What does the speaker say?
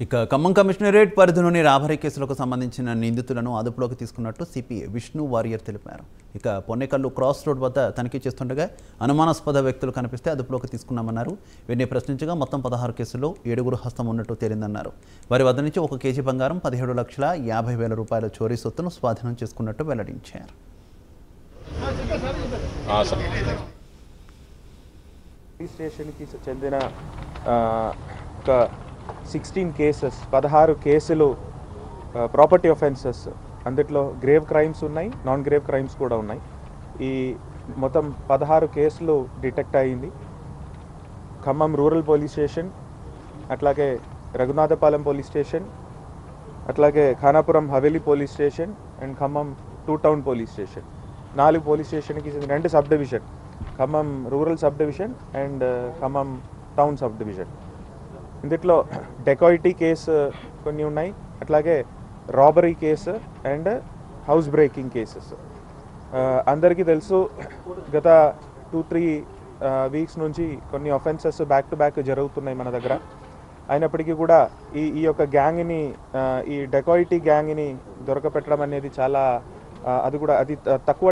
ఇక ఖమ్మం కమిషనరేట్ పరిధిలోని రాబరీ కేసులకు సంబంధించిన నిందితులను అదుపులోకి తీసుకున్నట్టు సిపి విష్ణు వారియర్ తెలిపారు. ఇక పొన్నేకల్లు క్రాస్ రోడ్ వద్ద తనిఖీ చేస్తుండగా అనుమానాస్పద వ్యక్తులు కనిపిస్తే అదుపులోకి తీసుకున్నామన్నారు. వీరిని ప్రశ్నించగా మొత్తం 16 కేసుల్లో 7 హస్తం ఉన్నట్టు తేలిందన్నారు. వారి వద్ద నుంచి 1 కేజీ బంగారం, 17,50,000 రూపాయల చోరీ సొత్తును స్వాధీనం చేసుకున్నట్టు వెల్లడించారు. స్టేషన్కి చెందిన 16 కేసెస్ 16 కేసులు ప్రాపర్టీ ఒఫెన్సెస్, అందులో గ్రేవ్ క్రైమ్స్ ఉన్నాయి, నాన్ గ్రేవ్ క్రైమ్స్ కూడా ఉన్నాయి. ఈ మొత్తం 16 కేసులు డిటెక్ట్ అయ్యింది. ఖమ్మం రూరల్ పోలీస్ స్టేషన్, అట్లాగే రఘునాథపాలెం పోలీస్ స్టేషన్, అట్లాగే Khanapuram Haveli police station and Khammam 2 town police station, 4 police స్టేషన్కి 2 sub division, Khammam rural sub division and Khammam town sub division. ఇందులో డెకాయిటీ కేసు కొన్ని ఉన్నాయి, అట్లాగే robbery case and house breaking cases. అందరికీ తెలుసు, గత 2-3 వీక్స్ నుంచి కొన్ని ఒఫెన్సెస్ బ్యాక్ టు బ్యాక్ జరుగుతున్నాయి మన దగ్గర. అయినప్పటికీ కూడా ఈ యొక్క గ్యాంగ్ని, ఈ డెకాయిటీ గ్యాంగ్ని దొరకపెట్టడం అనేది చాలా అది తక్కువ